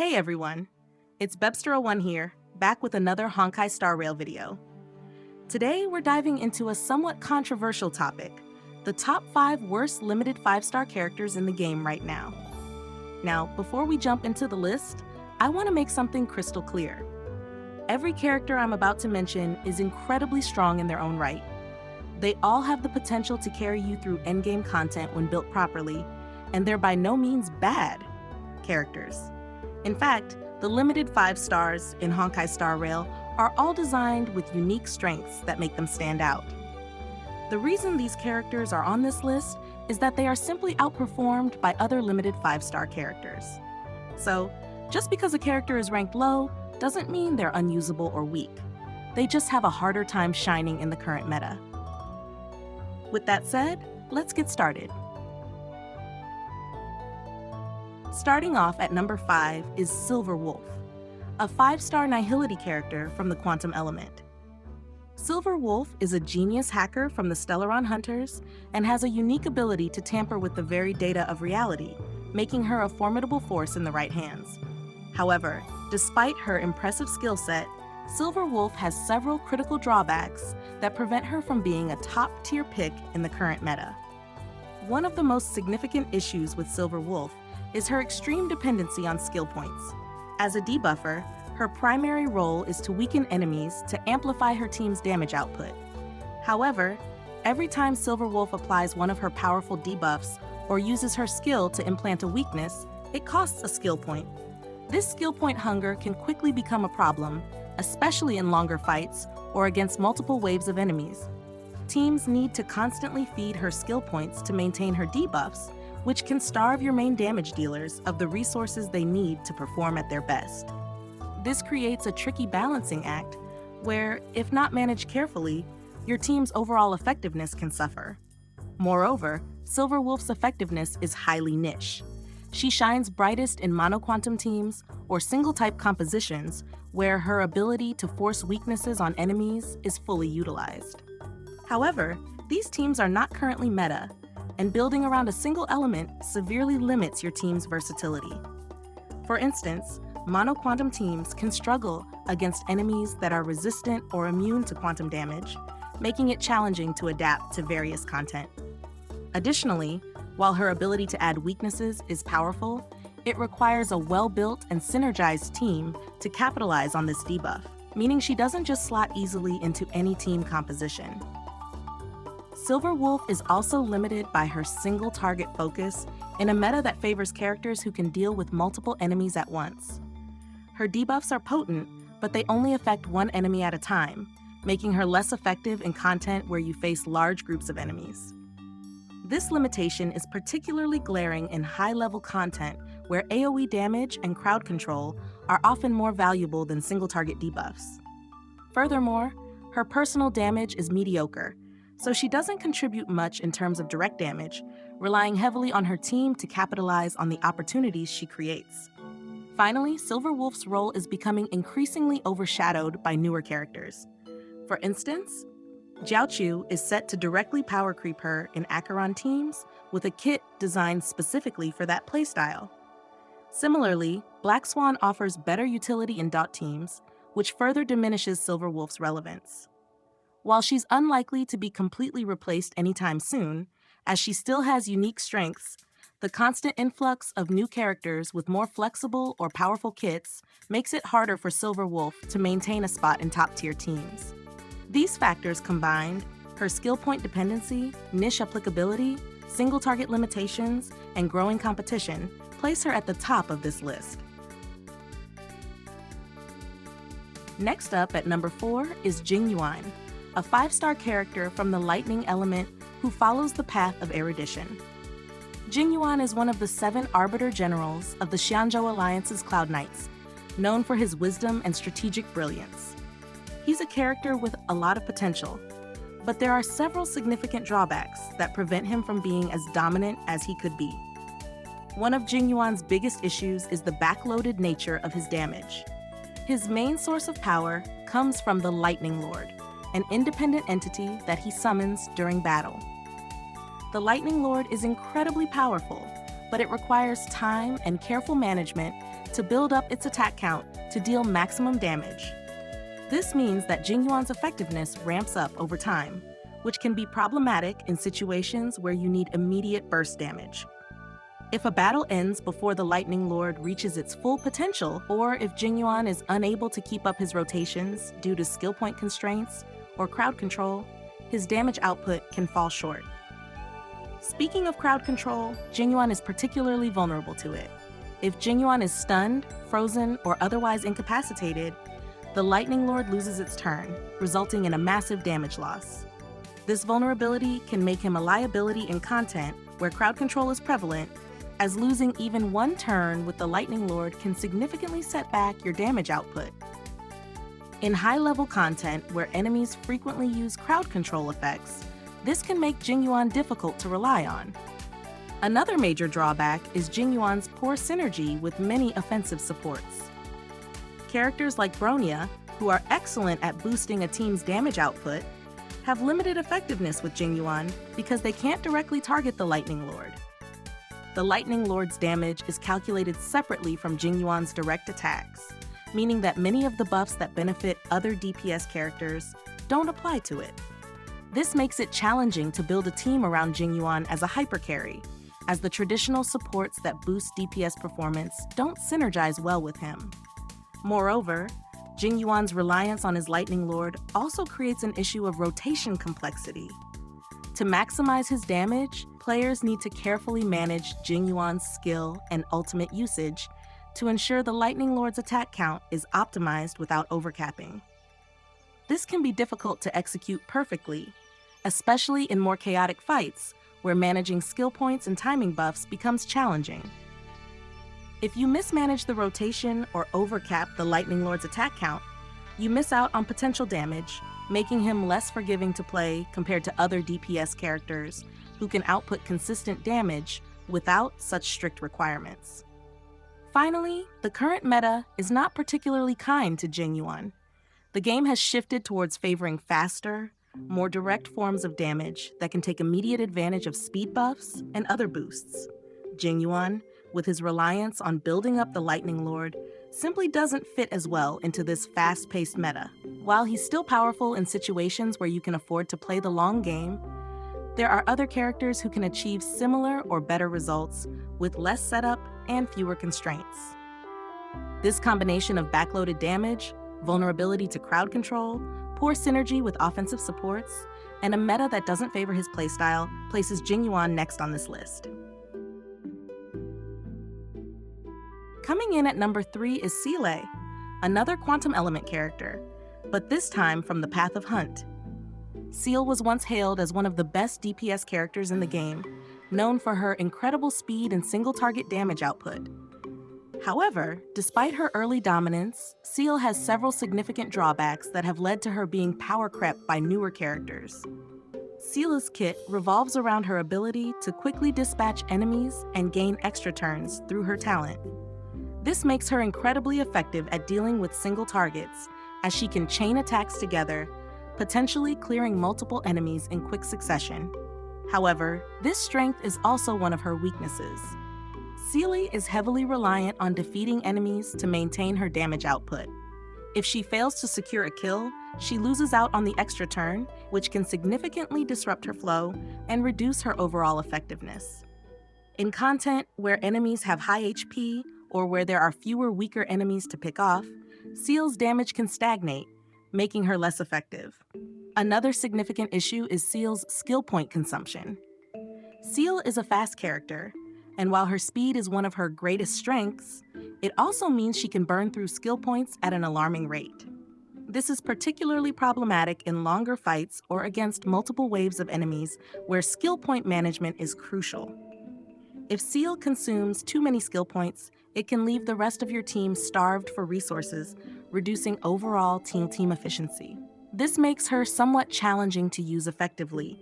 Hey everyone, it's Bebster01 here, back with another Honkai Star Rail video. Today we're diving into a somewhat controversial topic, the top 5 worst limited 5-star characters in the game right now. Now, before we jump into the list, I want to make something crystal clear. Every character I'm about to mention is incredibly strong in their own right. They all have the potential to carry you through endgame content when built properly, and they're by no means bad characters. In fact, the limited 5 stars in Honkai Star Rail are all designed with unique strengths that make them stand out. The reason these characters are on this list is that they are simply outperformed by other limited 5-star characters. So, just because a character is ranked low doesn't mean they're unusable or weak. They just have a harder time shining in the current meta. With that said, let's get started. Starting off at number 5 is Silver Wolf, a 5-star Nihility character from the Quantum Element. Silver Wolf is a genius hacker from the Stellaron Hunters and has a unique ability to tamper with the very data of reality, making her a formidable force in the right hands. However, despite her impressive skill set, Silver Wolf has several critical drawbacks that prevent her from being a top-tier pick in the current meta. One of the most significant issues with Silver Wolf is her extreme dependency on skill points. As a debuffer, her primary role is to weaken enemies to amplify her team's damage output. However, every time Silver Wolf applies one of her powerful debuffs or uses her skill to implant a weakness, it costs a skill point. This skill point hunger can quickly become a problem, especially in longer fights or against multiple waves of enemies. Teams need to constantly feed her skill points to maintain her debuffs, which can starve your main damage dealers of the resources they need to perform at their best. This creates a tricky balancing act where, if not managed carefully, your team's overall effectiveness can suffer. Moreover, Silver Wolf's effectiveness is highly niche. She shines brightest in monoquantum teams or single-type compositions where her ability to force weaknesses on enemies is fully utilized. However, these teams are not currently meta, and building around a single element severely limits your team's versatility. For instance, monoquantum teams can struggle against enemies that are resistant or immune to quantum damage, making it challenging to adapt to various content. Additionally, while her ability to add weaknesses is powerful, it requires a well-built and synergized team to capitalize on this debuff, meaning she doesn't just slot easily into any team composition. Silver Wolf is also limited by her single target focus in a meta that favors characters who can deal with multiple enemies at once. Her debuffs are potent, but they only affect one enemy at a time, making her less effective in content where you face large groups of enemies. This limitation is particularly glaring in high-level content where AoE damage and crowd control are often more valuable than single-target debuffs. Furthermore, her personal damage is mediocre, so she doesn't contribute much in terms of direct damage, relying heavily on her team to capitalize on the opportunities she creates. Finally, Silver Wolf's role is becoming increasingly overshadowed by newer characters. For instance, Jiaochu is set to directly power creep her in Acheron teams with a kit designed specifically for that playstyle. Similarly, Black Swan offers better utility in dot teams, which further diminishes Silver Wolf's relevance. While she's unlikely to be completely replaced anytime soon, as she still has unique strengths, the constant influx of new characters with more flexible or powerful kits makes it harder for Silver Wolf to maintain a spot in top-tier teams. These factors combined, her skill point dependency, niche applicability, single-target limitations, and growing competition, place her at the top of this list. Next up at number 4 is Jinguan, a 5-star character from the Lightning Element who follows the path of erudition. Jinguan is one of the 7 Arbiter Generals of the Xianzhou Alliance's Cloud Knights, known for his wisdom and strategic brilliance. He's a character with a lot of potential, but there are several significant drawbacks that prevent him from being as dominant as he could be. One of Jinguan's biggest issues is the backloaded nature of his damage. His main source of power comes from the Lightning Lord, an independent entity that he summons during battle. The Lightning Lord is incredibly powerful, but it requires time and careful management to build up its attack count to deal maximum damage. This means that Jinguan's effectiveness ramps up over time, which can be problematic in situations where you need immediate burst damage. If a battle ends before the Lightning Lord reaches its full potential, or if Jinguan is unable to keep up his rotations due to skill point constraints or crowd control, his damage output can fall short. Speaking of crowd control, Jinguan is particularly vulnerable to it. If Jinguan is stunned, frozen, or otherwise incapacitated, the Lightning Lord loses its turn, resulting in a massive damage loss. This vulnerability can make him a liability in content where crowd control is prevalent, as losing even one turn with the Lightning Lord can significantly set back your damage output. In high-level content where enemies frequently use crowd control effects, this can make Jinguan difficult to rely on. Another major drawback is Jinguan's poor synergy with many offensive supports. Characters like Bronya, who are excellent at boosting a team's damage output, have limited effectiveness with Jinguan because they can't directly target the Lightning Lord. The Lightning Lord's damage is calculated separately from Jinguan's direct attacks, meaning that many of the buffs that benefit other DPS characters don't apply to it. This makes it challenging to build a team around Jinguan as a hypercarry, as the traditional supports that boost DPS performance don't synergize well with him. Moreover, Jinguan's reliance on his Lightning Lord also creates an issue of rotation complexity. To maximize his damage, players need to carefully manage Jinguan's skill and ultimate usage to ensure the Lightning Lord's attack count is optimized without overcapping. This can be difficult to execute perfectly, especially in more chaotic fights where managing skill points and timing buffs becomes challenging. If you mismanage the rotation or overcap the Lightning Lord's attack count, you miss out on potential damage, making him less forgiving to play compared to other DPS characters who can output consistent damage without such strict requirements. Finally, the current meta is not particularly kind to Jinguan. The game has shifted towards favoring faster, more direct forms of damage that can take immediate advantage of speed buffs and other boosts. Jinguan, with his reliance on building up the Lightning Lord, simply doesn't fit as well into this fast-paced meta. While he's still powerful in situations where you can afford to play the long game, there are other characters who can achieve similar or better results with less setup and fewer constraints. This combination of backloaded damage, vulnerability to crowd control, poor synergy with offensive supports, and a meta that doesn't favor his playstyle places Jinguan next on this list. Coming in at number 3 is Seele, another quantum element character, but this time from the Path of Hunt. Seele was once hailed as one of the best DPS characters in the game, known for her incredible speed and single-target damage output. However, despite her early dominance, Seele has several significant drawbacks that have led to her being power-crept by newer characters. Seele's kit revolves around her ability to quickly dispatch enemies and gain extra turns through her talent. This makes her incredibly effective at dealing with single targets, as she can chain attacks together, potentially clearing multiple enemies in quick succession. However, this strength is also one of her weaknesses. Seele is heavily reliant on defeating enemies to maintain her damage output. If she fails to secure a kill, she loses out on the extra turn, which can significantly disrupt her flow and reduce her overall effectiveness. In content where enemies have high HP, or where there are fewer weaker enemies to pick off, Seele's damage can stagnate, making her less effective. Another significant issue is Seele's skill point consumption. Seele is a fast character, and while her speed is one of her greatest strengths, it also means she can burn through skill points at an alarming rate. This is particularly problematic in longer fights or against multiple waves of enemies where skill point management is crucial. If Seele consumes too many skill points, it can leave the rest of your team starved for resources, reducing overall team efficiency. This makes her somewhat challenging to use effectively,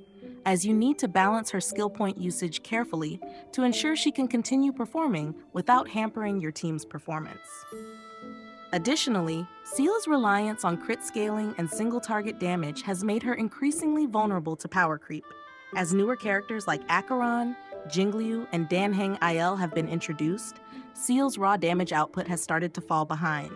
as you need to balance her skill point usage carefully to ensure she can continue performing without hampering your team's performance. Additionally, Seele's reliance on crit scaling and single-target damage has made her increasingly vulnerable to power creep, as newer characters like Acheron, Jingliu, and Danheng Il have been introduced, Seal's raw damage output has started to fall behind.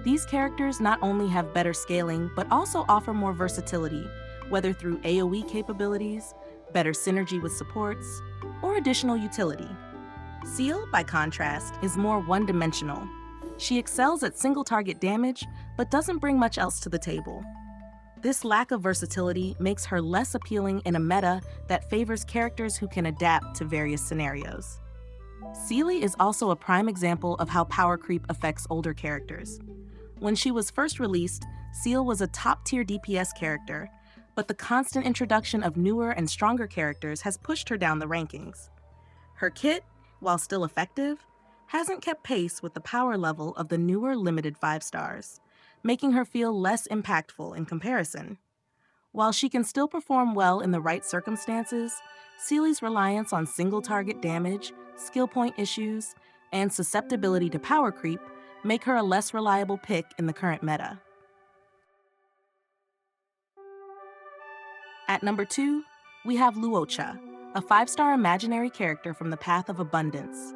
These characters not only have better scaling, but also offer more versatility, whether through AoE capabilities, better synergy with supports, or additional utility. Seal, by contrast, is more one-dimensional. She excels at single-target damage, but doesn't bring much else to the table. This lack of versatility makes her less appealing in a meta that favors characters who can adapt to various scenarios. Sealy is also a prime example of how power creep affects older characters. When she was first released, Seal was a top-tier DPS character, but the constant introduction of newer and stronger characters has pushed her down the rankings. Her kit, while still effective, hasn't kept pace with the power level of the newer limited 5 stars, making her feel less impactful in comparison. While she can still perform well in the right circumstances, Sealy's reliance on single-target damage, skill point issues, and susceptibility to power creep make her a less reliable pick in the current meta. At number 2, we have Luocha, a 5-star imaginary character from the Path of Abundance.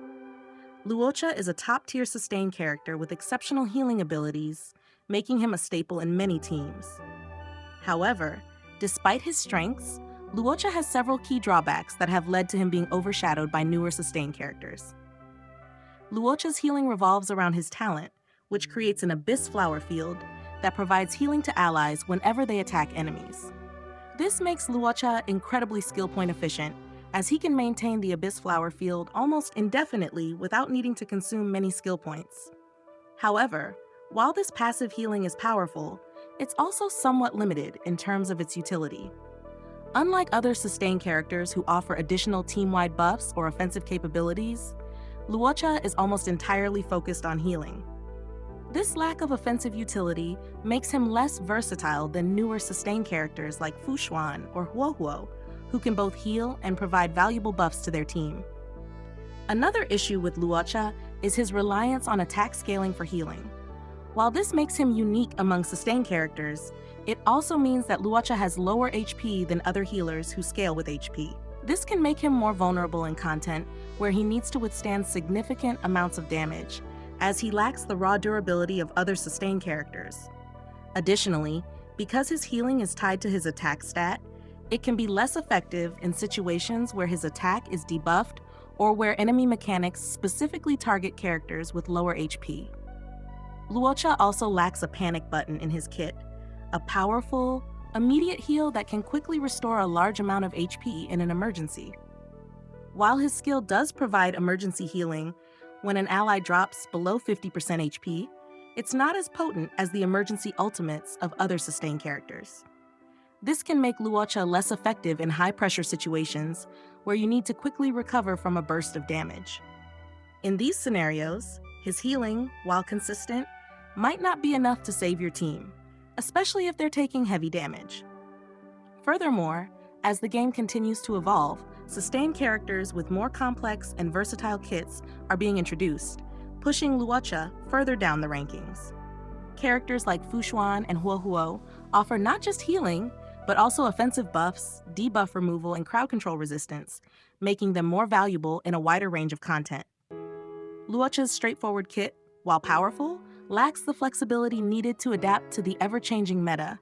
Luocha is a top-tier sustain character with exceptional healing abilities, making him a staple in many teams. However, despite his strengths, Luocha has several key drawbacks that have led to him being overshadowed by newer sustain characters. Luocha's healing revolves around his talent, which creates an Abyss Flower field that provides healing to allies whenever they attack enemies. This makes Luocha incredibly skill point efficient, as he can maintain the Abyss Flower field almost indefinitely without needing to consume many skill points. However, while this passive healing is powerful, it's also somewhat limited in terms of its utility. Unlike other sustain characters who offer additional team-wide buffs or offensive capabilities, Luocha is almost entirely focused on healing. This lack of offensive utility makes him less versatile than newer sustain characters like Fushuan or Huohuo, who can both heal and provide valuable buffs to their team. Another issue with Luocha is his reliance on attack scaling for healing. While this makes him unique among sustain characters, it also means that Luocha has lower HP than other healers who scale with HP. This can make him more vulnerable in content where he needs to withstand significant amounts of damage, as he lacks the raw durability of other sustain characters. Additionally, because his healing is tied to his attack stat, it can be less effective in situations where his attack is debuffed or where enemy mechanics specifically target characters with lower HP. Luocha also lacks a panic button in his kit, a powerful, immediate heal that can quickly restore a large amount of HP in an emergency. While his skill does provide emergency healing when an ally drops below 50% HP, it's not as potent as the emergency ultimates of other sustain characters. This can make Luocha less effective in high-pressure situations where you need to quickly recover from a burst of damage. In these scenarios, his healing, while consistent, might not be enough to save your team, especially if they're taking heavy damage. Furthermore, as the game continues to evolve, sustain characters with more complex and versatile kits are being introduced, pushing Luocha further down the rankings. Characters like Fushuan and Huohuo offer not just healing, but also offensive buffs, debuff removal, and crowd control resistance, making them more valuable in a wider range of content. Luocha's straightforward kit, while powerful, lacks the flexibility needed to adapt to the ever-changing meta,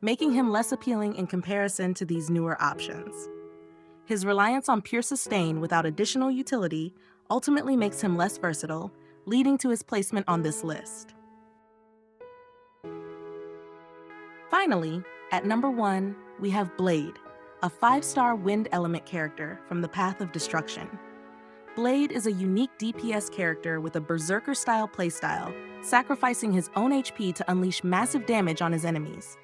making him less appealing in comparison to these newer options. His reliance on pure sustain without additional utility ultimately makes him less versatile, leading to his placement on this list. Finally, at number 1, we have Blade, a 5-star wind element character from the Path of Destruction. Blade is a unique DPS character with a berserker-style playstyle, sacrificing his own HP to unleash massive damage on his enemies.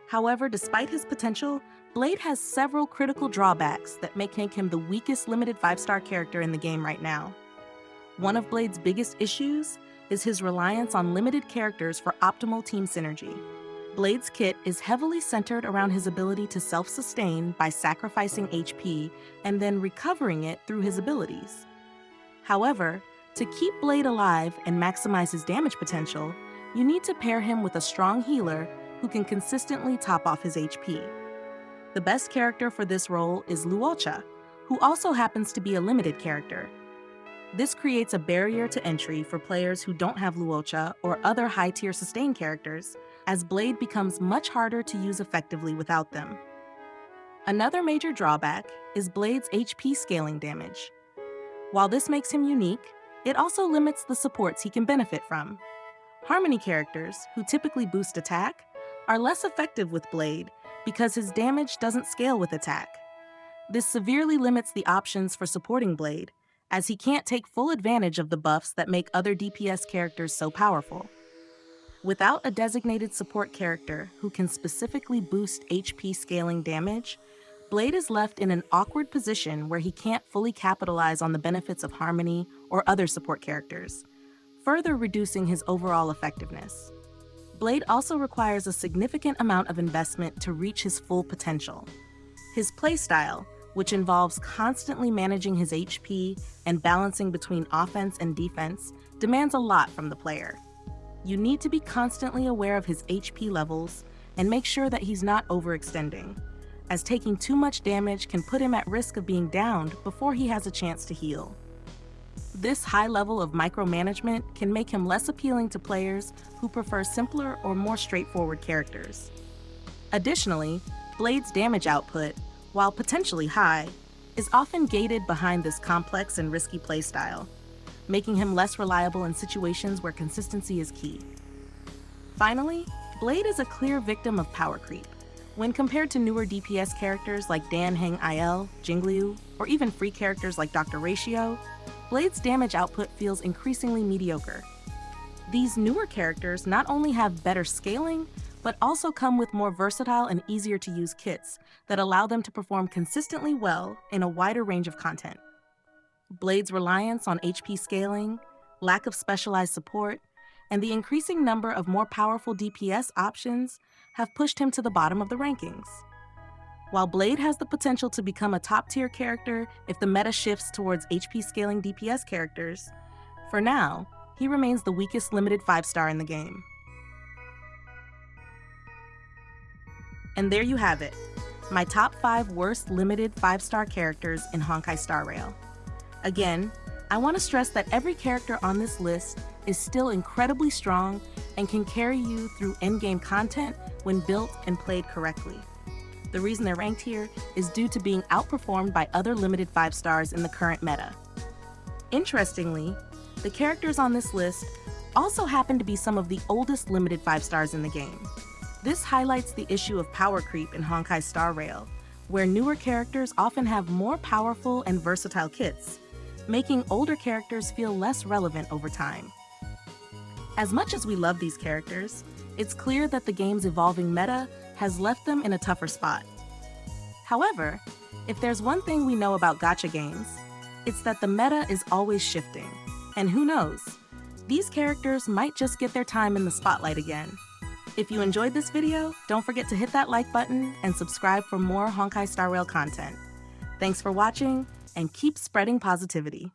However, despite his potential, Blade has several critical drawbacks that make him the weakest limited 5-star character in the game right now. One of Blade's biggest issues is his reliance on limited characters for optimal team synergy. Blade's kit is heavily centered around his ability to self-sustain by sacrificing HP and then recovering it through his abilities. However, to keep Blade alive and maximize his damage potential, you need to pair him with a strong healer who can consistently top off his HP. The best character for this role is Luocha, who also happens to be a limited character. This creates a barrier to entry for players who don't have Luocha or other high-tier sustain characters, as Blade becomes much harder to use effectively without them. Another major drawback is Blade's HP scaling damage. While this makes him unique, it also limits the supports he can benefit from. Harmony characters, who typically boost attack, are less effective with Blade because his damage doesn't scale with attack. This severely limits the options for supporting Blade, as he can't take full advantage of the buffs that make other DPS characters so powerful. Without a designated support character who can specifically boost HP scaling damage, Blade is left in an awkward position where he can't fully capitalize on the benefits of Harmony or other support characters, further reducing his overall effectiveness. Blade also requires a significant amount of investment to reach his full potential. His playstyle, which involves constantly managing his HP and balancing between offense and defense, demands a lot from the player. You need to be constantly aware of his HP levels and make sure that he's not overextending, as taking too much damage can put him at risk of being downed before he has a chance to heal. This high level of micromanagement can make him less appealing to players who prefer simpler or more straightforward characters. Additionally, Blade's damage output, while potentially high, is often gated behind this complex and risky playstyle, making him less reliable in situations where consistency is key. Finally, Blade is a clear victim of power creep. When compared to newer DPS characters like Dan Heng Il, Jingliu, or even free characters like Dr. Ratio, Blade's damage output feels increasingly mediocre. These newer characters not only have better scaling, but also come with more versatile and easier to use kits that allow them to perform consistently well in a wider range of content. Blade's reliance on HP scaling, lack of specialized support, and the increasing number of more powerful DPS options have pushed him to the bottom of the rankings. While Blade has the potential to become a top-tier character if the meta shifts towards HP scaling DPS characters, for now, he remains the weakest limited 5-star in the game. And there you have it, my top 5 worst limited 5-star characters in Honkai Star Rail. Again, I want to stress that every character on this list is still incredibly strong and can carry you through endgame content when built and played correctly. The reason they're ranked here is due to being outperformed by other limited 5-stars in the current meta. Interestingly, the characters on this list also happen to be some of the oldest limited 5-stars in the game. This highlights the issue of power creep in Honkai Star Rail, where newer characters often have more powerful and versatile kits, making older characters feel less relevant over time. As much as we love these characters, it's clear that the game's evolving meta has left them in a tougher spot. However, if there's one thing we know about gacha games, it's that the meta is always shifting. And who knows, these characters might just get their time in the spotlight again. If you enjoyed this video, don't forget to hit that like button and subscribe for more Honkai Star Rail content. Thanks for watching, and keep spreading positivity.